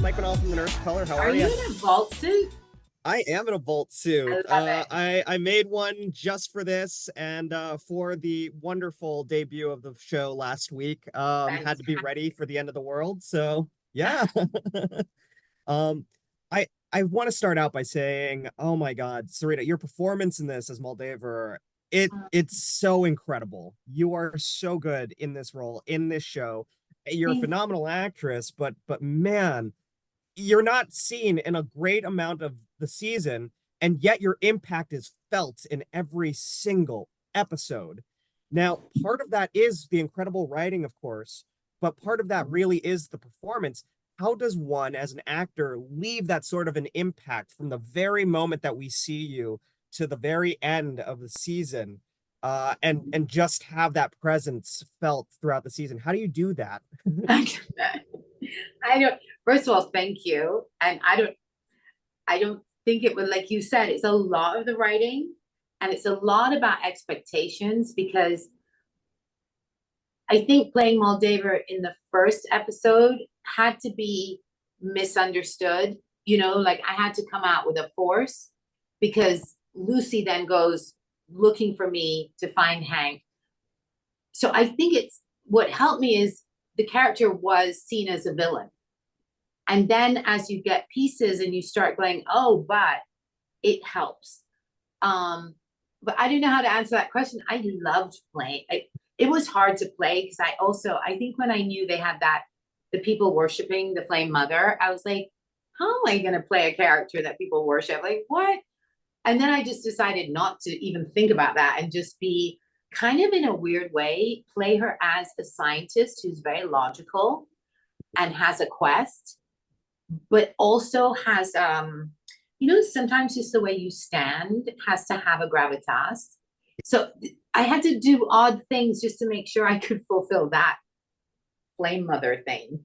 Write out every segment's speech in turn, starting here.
Mike Manal from the Nurse of Color. How Are are you you? in a vault suit? I am in a Volt I suit. love it. I made one just for this and for the wonderful debut of the show last week. Had to be Fantastic. ready for the end of the world. So yeah. um, I want to start out by saying, oh my God, Sarita, your performance in this as Moldaver, it's so incredible. You are so good in this role, in this show. You're a Thank phenomenal actress, but man, you're not seen in a great amount of the season, and yet your impact is felt in every single episode. Now, part of that is the incredible writing, of course, but part of that really is the performance. How does one, as an actor, leave that sort of an impact from the very moment that we see you to the very end of the season, and just have that presence felt throughout the season? How do you do that? I don't, first of all, thank you. And I don't think it would, like you said, it's a lot of the writing and it's a lot about expectations because I think playing Moldaver in the first episode had to be misunderstood. Like I had to come out with a force because Lucy then goes looking for me to find Hank. So I think it's what helped me is the character was seen as a villain. And then as you get pieces and you start going, oh, but it helps. But I didn't know how to answer that question. I loved playing. It was hard to play because I think when I knew they had the people worshiping the Flame Mother, I was like, how am I going to play a character that people worship? Like, what? And then I just decided not to even think about that and just be kind of in a weird way, play her as a scientist who's very logical and has a quest, but also has sometimes just the way you stand has to have a gravitas. So I had to do odd things just to make sure I could fulfill that flame mother thing.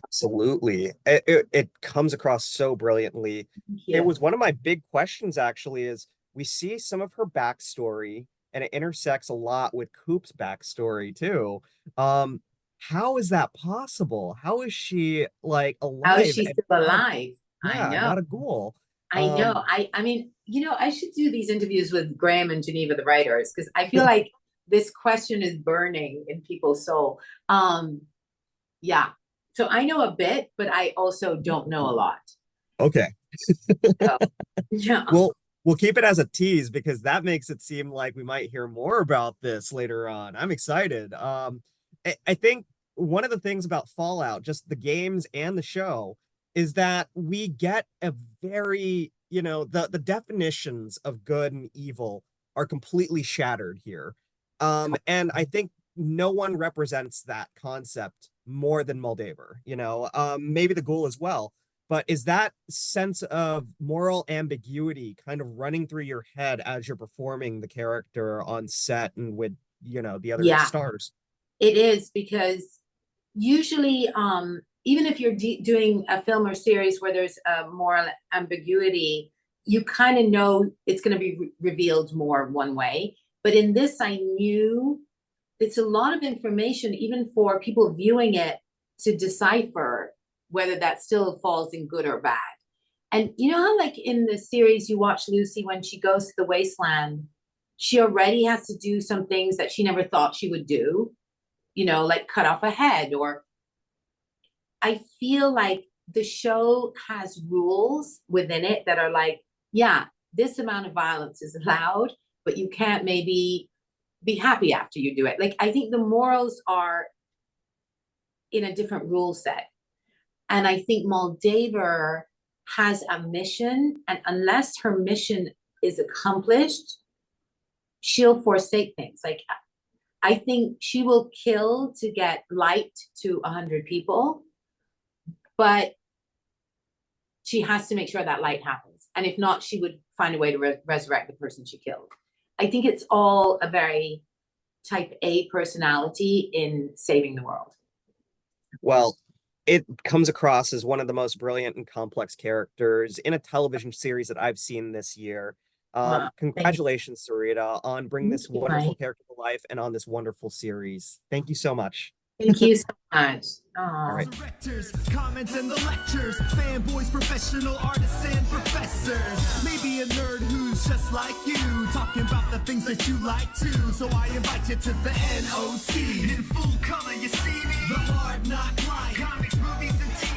Absolutely. It comes across so brilliantly. Thank It you. was one of my big questions actually is we see some of her backstory and it intersects a lot with Coop's backstory too. Um, how is that possible? How is she like How is alive she and still not, alive? I yeah, know. not a ghoul? I know. Um, I mean, I should do these interviews with Graham and Geneva, the writers, because I feel like this question is burning in people's soul. Yeah. So I know a bit, but I also don't know a lot. okay. So yeah. We'll we'll keep it as a tease because that makes it seem like we might hear more about this later on. I'm excited. I think one of the things about Fallout, just the games and the show, is that we get a very, the definitions of good and evil are completely shattered here. And I think no one represents that concept more than Moldaver, maybe the ghoul as well, but is that sense of moral ambiguity kind of running through your head as you're performing the character on set and with, the other Yeah, stars? it is because usually, even if you're doing a film or series where there's a moral ambiguity, you kind of know it's going to be revealed more one way. But in this, I knew it's a lot of information, even for people viewing it to decipher whether that still falls in good or bad. And you know how, like in the series, you watch Lucy when she goes to the wasteland, she already has to do some things that she never thought she would do, like cut off a head. Or I feel like the show has rules within it that are like, yeah, this amount of violence is allowed, but you can't maybe be happy after you do it. Like, I think the morals are in a different rule set. And I think Moldaver has a mission, and unless her mission is accomplished, she'll forsake things. Like, I think she will kill to get light to 100 people, but she has to make sure that light happens. And if not, she would find a way to resurrect the person she killed. I think it's all a very type A personality in saving the world. Well, it comes across as one of the most brilliant and complex characters in a television series that I've seen this year. Wow. Thank Congratulations, Sarita, on bringing you, this wonderful Mike. character to life and on this wonderful series. Thank you so much. Thank you so much. All right. Directors, comments and the lectures, fanboys, professional artists and professors. Maybe a nerd who's just like you, talking about the things that you like too. So I invite you to the NOC. In full color, you see me. The hard knock life, comics, movies, and TV.